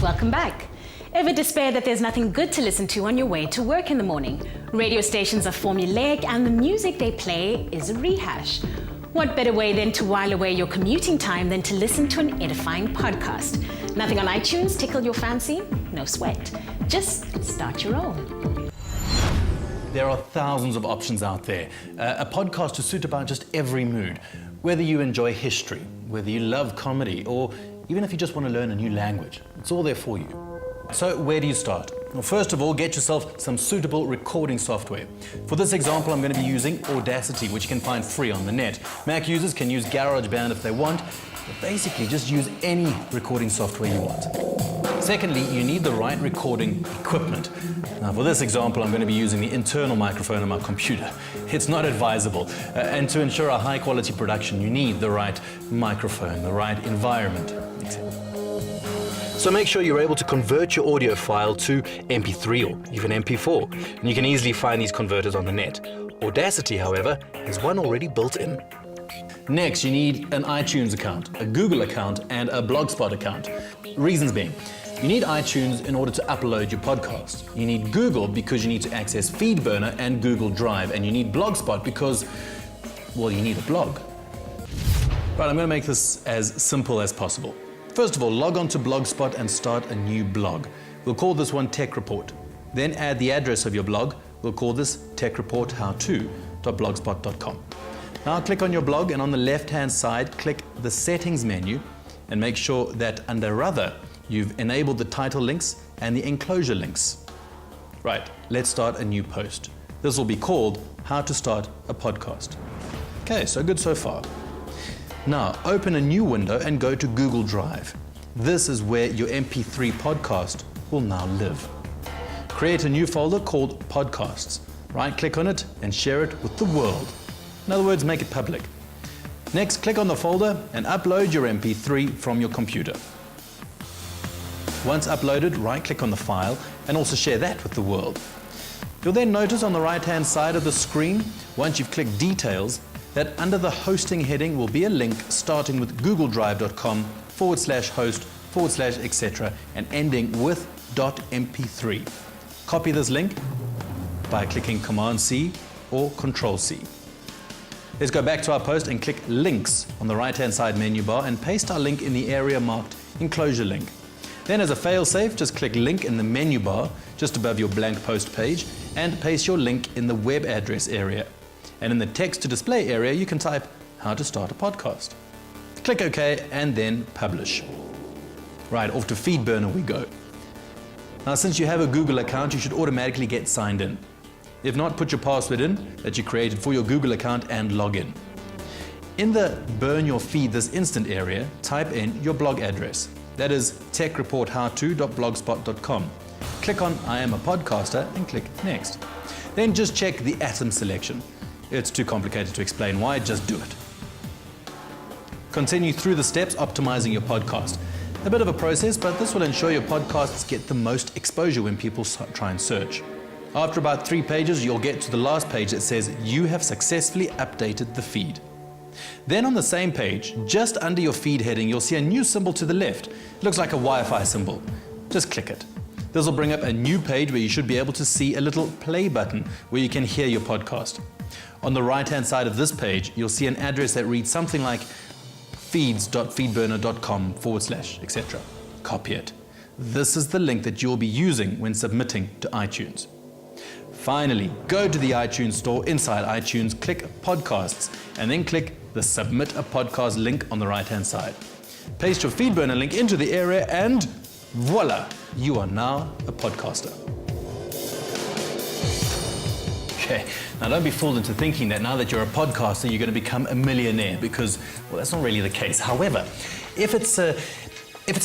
welcome back. Ever despair that there's nothing good to listen to on your way to work in the morning? Radio stations are formulaic and the music they play is a rehash. What better way then to while away your commuting time than to listen to an edifying podcast? Nothing on iTunes tickle your fancy? No sweat. Just start your own. There are thousands of options out there. A podcast to suit about just every mood. Whether you enjoy history, whether you love comedy, or even if you just want to learn a new language, it's all there for you. So where do you start? Well, first of all, get yourself some suitable recording software. For this example, I'm going to be using Audacity, which you can find free on the net. Mac users can use GarageBand if they want, but basically just use any recording software you want. Secondly, you need the right recording equipment. Now, for this example, I'm going to be using the internal microphone on my computer. It's not advisable. And to ensure a high-quality production, you need the right microphone, the right environment, etc. So make sure you're able to convert your audio file to MP3 or even MP4. And you can easily find these converters on the net. Audacity, however, has one already built in. Next, you need an iTunes account, a Google account, and a Blogspot account. Reasons being, you need iTunes in order to upload your podcast. You need Google because you need to access FeedBurner and Google Drive. And you need Blogspot because, well, you need a blog. Right, I'm going to make this as simple as possible. First of all, log on to Blogspot and start a new blog. We'll call this one Tech Report. Then add the address of your blog. We'll call this techreporthowto.blogspot.com. Now click on your blog and on the left-hand side, click the Settings menu and make sure that under Other, you've enabled the title links and the enclosure links. Right, let's start a new post. This will be called How to Start a Podcast. Okay, so good so far. Now, open a new window and go to Google Drive. This is where your MP3 podcast will now live. Create a new folder called Podcasts. Right-click on it and share it with the world. In other words, make it public. Next, click on the folder and upload your MP3 from your computer. Once uploaded, right-click on the file and also share that with the world. You'll then notice on the right-hand side of the screen, once you've clicked Details, that under the hosting heading will be a link starting with googledrive.com/host/etc. and ending with .mp3. Copy this link by clicking Command-C or Control-C. Let's go back to our post and click Links on the right-hand side menu bar and paste our link in the area marked Enclosure Link. Then as a fail-safe, just click Link in the menu bar just above your blank post page and paste your link in the web address area. And in the text to display area, you can type How to Start a Podcast. Click OK and then Publish. Right, off to FeedBurner we go. Now, since you have a Google account, you should automatically get signed in. If not, put your password in that you created for your Google account and log in. In the Burn Your Feed This Instant area, type in your blog address. That is techreporthowto.blogspot.com. Click on I am a podcaster and click Next. Then just check the atom selection. It's too complicated to explain why, just do it. Continue through the steps optimizing your podcast. A bit of a process, but this will ensure your podcasts get the most exposure when people try and search. After about 3 pages, you'll get to the last page that says you have successfully updated the feed. Then on the same page, just under your feed heading, you'll see a new symbol to the left. It looks like a Wi-Fi symbol. Just click it. This will bring up a new page where you should be able to see a little play button where you can hear your podcast. On the right-hand side of this page, you'll see an address that reads something like feeds.feedburner.com/etc. Copy it. This is the link that you'll be using when submitting to iTunes. Finally, go to the iTunes store inside iTunes, click Podcasts, and then click the Submit a Podcast link on the right-hand side. Paste your FeedBurner link into the area and voila, you are now a podcaster. Okay, now don't be fooled into thinking that now that you're a podcaster, you're going to become a millionaire because, well, that's not really the case. However, if it's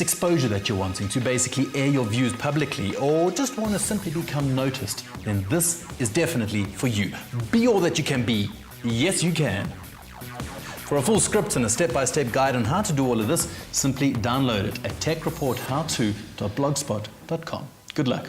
exposure that you're wanting to basically air your views publicly or just want to simply become noticed, then this is definitely for you. Be all that you can be. Yes, you can. For a full script and a step-by-step guide on how to do all of this, simply download it at techreporthowto.blogspot.com. Good luck.